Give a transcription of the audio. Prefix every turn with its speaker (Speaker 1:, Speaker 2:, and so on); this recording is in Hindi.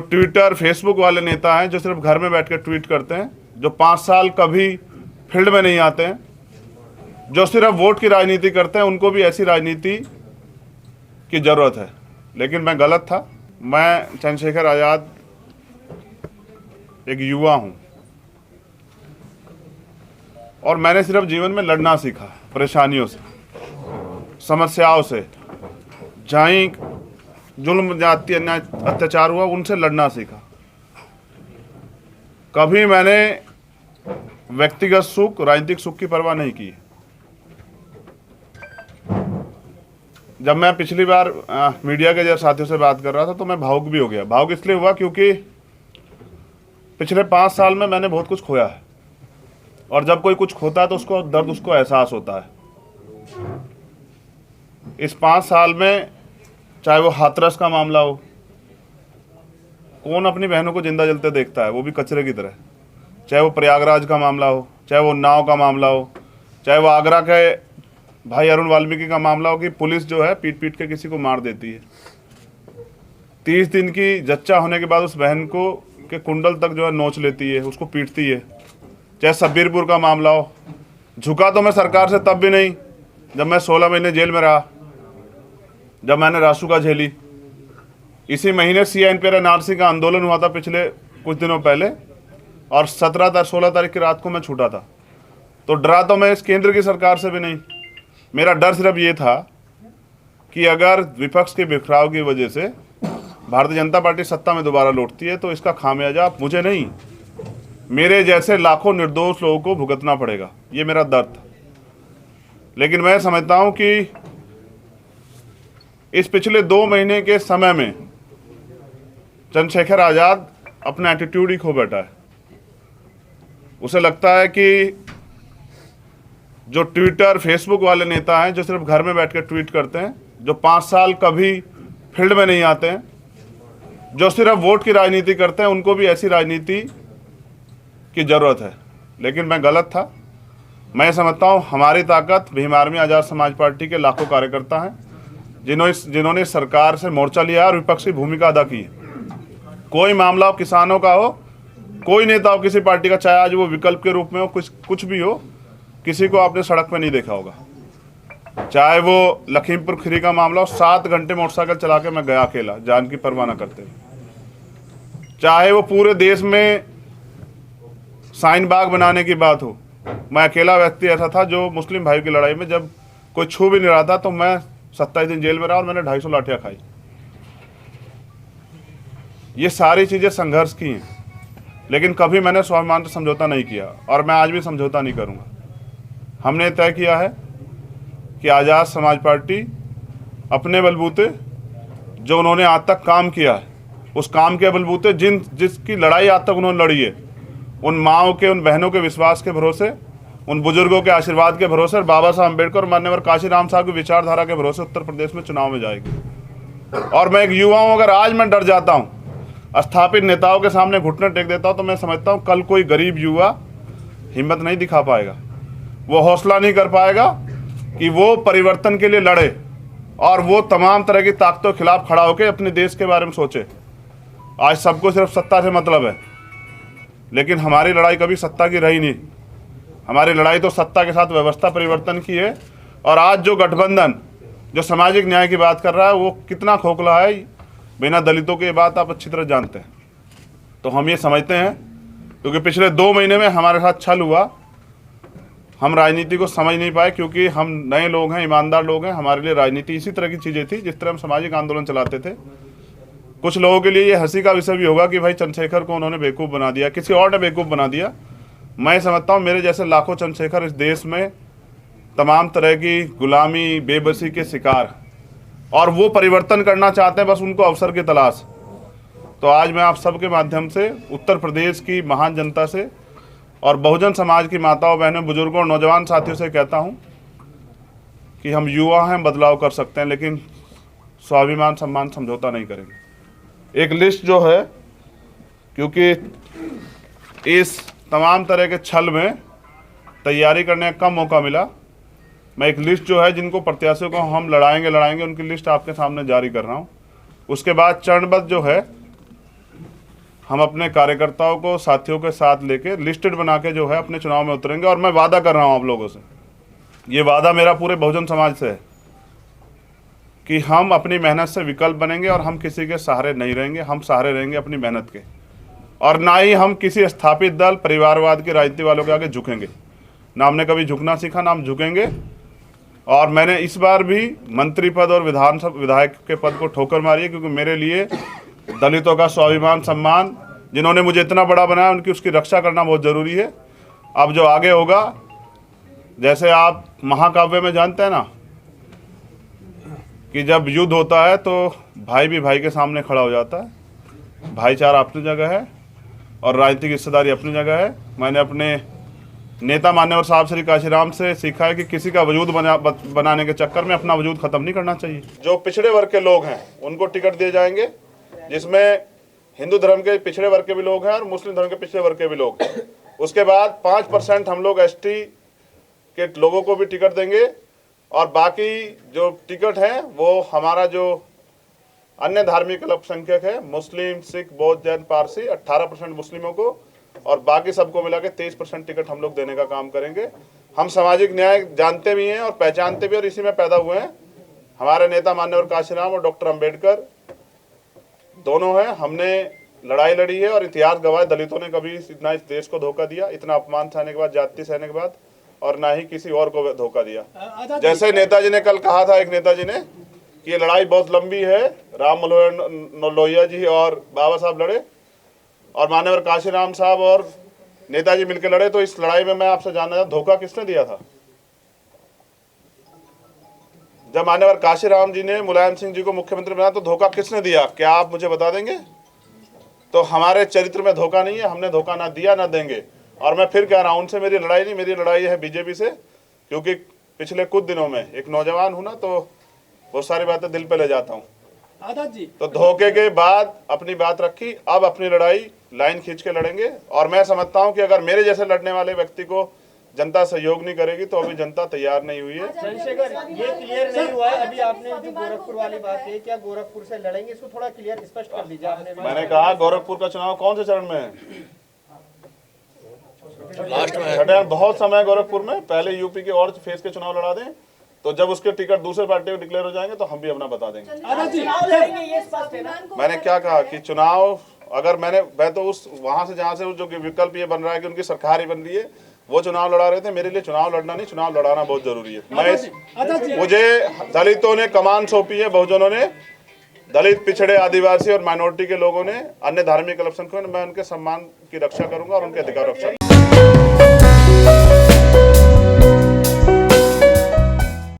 Speaker 1: ट्विटर फेसबुक वाले नेता हैं जो सिर्फ घर में बैठ कर ट्वीट करते हैं, जो 5 साल कभी फील्ड में नहीं आते हैं, जो सिर्फ वोट की राजनीति करते हैं, उनको भी ऐसी राजनीति की ज़रूरत है। लेकिन मैं गलत था। मैं चंद्रशेखर आज़ाद एक युवा हूँ और मैंने सिर्फ जीवन में लड़ना सीखा, परेशानियों से, समस्याओं से, जहाँ जुल्म जाति अन्याय अत्याचार हुआ उनसे लड़ना सीखा। कभी मैंने व्यक्तिगत सुख, राजनीतिक सुख की परवाह नहीं की। जब मैं पिछली बार मीडिया के जैसे साथियों से बात कर रहा था तो मैं भावुक भी हो गया। भावुक इसलिए हुआ क्योंकि पिछले 5 साल में मैंने बहुत कुछ खोया है, और जब कोई कुछ खोता है तो उसको दर्द, उसको एहसास होता है। इस 5 साल में चाहे वो हाथरस का मामला हो, कौन अपनी बहनों को जिंदा जलते देखता है, वो भी कचरे की तरह। चाहे वो प्रयागराज का मामला हो, चाहे वो उन्नाव का मामला हो, चाहे वो आगरा के भाई अरुण वाल्मीकि का मामला हो कि पुलिस जो है पीट पीट के किसी को मार देती है। 30 दिन की जच्चा होने के बाद उस बहन को के कुंडल तक जो है नोच लेती है, उसको पीटती है। चाहे सब्बीरपुर का मामला हो, झुका तो मैं सरकार से तब भी नहीं जब मैं 16 महीने जेल में रहा, जब मैंने रासुका झेली। इसी महीने CNPR NRC का आंदोलन हुआ था पिछले कुछ दिनों पहले, और 16 तारीख की रात को मैं छूटा था। तो डरा तो मैं इस केंद्र की सरकार से भी नहीं। मेरा डर सिर्फ ये था कि अगर विपक्ष के बिखराव की वजह से भारतीय जनता पार्टी सत्ता में दोबारा लौटती है तो इसका खामियाजा मुझे नहीं, मेरे जैसे लाखों निर्दोष लोगों को भुगतना पड़ेगा। ये मेरा दर्द था। लेकिन मैं समझता हूं कि इस पिछले 2 महीने के समय में चंद्रशेखर आज़ाद अपना एटीट्यूड ही खो बैठा है। उसे लगता है कि जो ट्विटर फेसबुक वाले नेता हैं जो सिर्फ घर में बैठ कर ट्वीट करते हैं, जो 5 साल कभी फील्ड में नहीं आते हैं, जो सिर्फ वोट की राजनीति करते हैं, उनको भी ऐसी राजनीति की ज़रूरत है। लेकिन मैं गलत था। मैं समझता हूँ हमारी ताकत भीम आर्मी आज़ाद समाज पार्टी के लाखों कार्यकर्ता हैं जिन्होंने सरकार से मोर्चा लिया और विपक्ष की भूमिका अदा की है। कोई मामला हो, किसानों का हो, कोई नेता हो किसी पार्टी का, चाहे आज वो विकल्प के रूप में हो, कुछ भी हो, किसी को आपने सड़क पे नहीं देखा होगा। चाहे वो लखीमपुर खीरी का मामला हो, 7 घंटे मोटरसाइकिल चला के मैं गया अकेला, जान की परवाह न करते हुए। चाहे वो पूरे देश में साइन बाग बनाने की बात हो, मैं अकेला व्यक्ति ऐसा था जो मुस्लिम भाई की लड़ाई में जब कोई छू भी नहीं रहा था तो मैं 27 दिन जेल में रहा और मैंने 250 लाठियाँ खाई। ये सारी चीज़ें संघर्ष की हैं, लेकिन कभी मैंने स्वाभिमान से समझौता नहीं किया और मैं आज भी समझौता नहीं करूँगा। हमने तय किया है कि आज़ाद समाज पार्टी अपने बलबूते जो उन्होंने आज तक काम किया है, उस काम के बलबूते जिसकी लड़ाई आज तक उन्होंने लड़ी है, उन माँओं के, उन बहनों के विश्वास के भरोसे, उन बुजुर्गों के आशीर्वाद के भरोसे और बाबा साहब अम्बेडकर और मान्यवर काशीराम साहब की विचारधारा के भरोसे उत्तर प्रदेश में चुनाव में जाएगी। और मैं एक युवा हूँ, अगर आज मैं डर जाता हूँ, स्थापित नेताओं के सामने घुटने टेक देता हूँ, तो मैं समझता हूँ कल कोई गरीब युवा हिम्मत नहीं दिखा पाएगा, वो हौसला नहीं कर पाएगा कि वो परिवर्तन के लिए लड़े और वो तमाम तरह की ताकतों के खिलाफ खड़ा होकर अपने देश के बारे में सोचे। आज सबको सिर्फ सत्ता से मतलब है, लेकिन हमारी लड़ाई कभी सत्ता की रही नहीं। हमारी लड़ाई तो सत्ता के साथ व्यवस्था परिवर्तन की है। और आज जो गठबंधन जो सामाजिक न्याय की बात कर रहा है वो कितना खोखला है, बिना दलितों की बात आप अच्छी तरह जानते हैं। तो हम ये समझते हैं क्योंकि पिछले 2 महीने में हमारे साथ छल हुआ, हम राजनीति को समझ नहीं पाए क्योंकि हम नए लोग हैं, ईमानदार लोग हैं। हमारे लिए राजनीति इसी तरह की चीज़ें थी जिस तरह हम सामाजिक आंदोलन चलाते थे। कुछ लोगों के लिए ये हंसी का विषय भी होगा कि भाई चंद्रशेखर को उन्होंने बेवकूफ़ बना दिया, किसी और ने बेवकूफ़ बना दिया। मैं समझता हूँ मेरे जैसे लाखों चंद्रशेखर इस देश में तमाम तरह की गुलामी, बेबसी के शिकार, और वो परिवर्तन करना चाहते हैं, बस उनको अवसर की तलाश। तो आज मैं आप सबके माध्यम से उत्तर प्रदेश की महान जनता से और बहुजन समाज की माताओं, बहनों, बुजुर्गों और नौजवान साथियों से कहता हूँ कि हम युवा हैं, बदलाव कर सकते हैं, लेकिन स्वाभिमान सम्मान समझौता नहीं करेंगे। एक लिस्ट जो है, क्योंकि इस तमाम तरह के छल में तैयारी करने का कम मौका मिला, मैं एक लिस्ट जो है जिनको प्रत्याशियों को हम लड़ाएंगे उनकी लिस्ट आपके सामने जारी कर रहा हूँ। उसके बाद चरणबद्ध जो है हम अपने कार्यकर्ताओं को, साथियों के साथ लेके लिस्टेड बना के जो है अपने चुनाव में उतरेंगे। और मैं वादा कर रहा हूं आप लोगों से, ये वादा मेरा पूरे बहुजन समाज से है कि हम अपनी मेहनत से विकल्प बनेंगे और हम किसी के सहारे नहीं रहेंगे। हम सहारे रहेंगे अपनी मेहनत के, और ना ही हम किसी स्थापित दल, परिवारवाद की राजनीति वालों के आगे झुकेंगे। ना हमने कभी झुकना सीखा, ना हम झुकेंगे। और मैंने इस बार भी मंत्री पद और विधायक के पद को ठोकर मारी है, क्योंकि मेरे लिए दलितों का स्वाभिमान, सम्मान, जिन्होंने मुझे इतना बड़ा बनाया, उनकी उसकी रक्षा करना बहुत ज़रूरी है। अब जो आगे होगा, जैसे आप महाकाव्य में जानते हैं ना कि जब युद्ध होता है तो भाई भी भाई के सामने खड़ा हो जाता है। भाईचारा अपनी जगह है और राजनीतिक हिस्सेदारी अपनी जगह है। मैंने अपने नेता मान्यवर साहब श्री काशीराम से सीखा है कि किसी का वजूद बनाने के चक्कर में अपना वजूद खत्म नहीं करना चाहिए। जो पिछड़े वर्ग के लोग हैं उनको टिकट दिए जाएंगे, जिसमें हिंदू धर्म के पिछड़े वर्ग के भी लोग हैं और मुस्लिम धर्म के पिछड़े वर्ग के भी लोग हैं। उसके बाद 5% हम लोग ST के लोगों को भी टिकट देंगे, और बाकी जो टिकट है वो हमारा जो अन्य धार्मिक अल्पसंख्यक है, मुस्लिम, सिख, बौद्ध, जैन, पारसी, 18% मुस्लिमों को और बाकी सबको मिला के 23% टिकट हम लोग देने का काम करेंगे। हम सामाजिक न्याय जानते भी हैं और पहचानते भी, और इसी में पैदा हुए हैं। हमारे नेता मान्यवर काशीराम और डॉक्टर अंबेडकर दोनों हैं। हमने लड़ाई लड़ी है और इतिहास गवाह, दलितों ने कभी इतना इस देश को धोखा दिया, इतना अपमान सहने के बाद, जाति सहने के बाद, और ना ही किसी और को धोखा दिया। जैसे नेताजी ने कल कहा था, एक नेताजी ने, कि ये लड़ाई बहुत लंबी है, राम मनोहर लोहिया जी और बाबा साहब लड़े और मान्यवर काशीराम साहब और नेताजी मिलकर लड़े। तो इस लड़ाई में मैं आपसे जानना चाहता, धोखा किसने दिया था? जब मान्यवर काशीराम जी ने मुलायम सिंह जी को मुख्यमंत्री बनाया तो धोखा किसने दिया? क्या आप मुझे बता देंगे? तो हमारे चरित्र में धोखा नहीं है, हमने धोखा ना दिया ना देंगे। और मैं फिर कह रहा हूं, उनसे मेरी लड़ाई नहीं, मेरी लड़ाई है बीजेपी से, क्योंकि पिछले कुछ दिनों में एक नौजवान हूं ना, तो बहुत सारी बातें दिल पे ले जाता हूं।
Speaker 2: आजाद जी,
Speaker 1: तो धोखे के बाद अपनी बात रखी, अब अपनी लड़ाई लाइन खींच के लड़ेंगे। और मैं समझता हूं कि अगर मेरे जैसे लड़ने वाले व्यक्ति को जनता सहयोग नहीं करेगी तो अभी जनता तैयार नहीं हुई है।
Speaker 2: चंद्रशेखर, ये क्लियर नहीं हुआ है अभी आपने जो गोरखपुर वाली बात है, क्या गोरखपुर से लड़ेंगे? इसको थोड़ा क्लियर स्पष्ट कर दीजिए। आपने
Speaker 1: मैंने कहा गोरखपुर का चुनाव कौन से चरण में है? लास्ट में। बहुत समय गोरखपुर में, पहले यूपी के और फेज के चुनाव लड़ा दें, तो जब उसके टिकट दूसरे पार्टी में डिक्लेयर हो जाएंगे तो हम भी अपना बता देंगे। मैंने क्या कहा कि चुनाव, अगर मैं तो उस वहां से जहां से जो विकल्प ये बन रहा है कि उनकी सरकार ही बन रही है, वो चुनाव लड़ा रहे थे। मेरे लिए चुनाव लड़ना नहीं, चुनाव लड़ाना बहुत जरूरी है। मुझे दलितों ने कमान सौंपी है, बहुजनों ने, दलित, पिछड़े, आदिवासी और माइनॉरिटी के लोगों ने, अन्य धार्मिक अल्पसंख्यकों ने। मैं उनके सम्मान की रक्षा करूंगा और उनके अधिकार रक्षा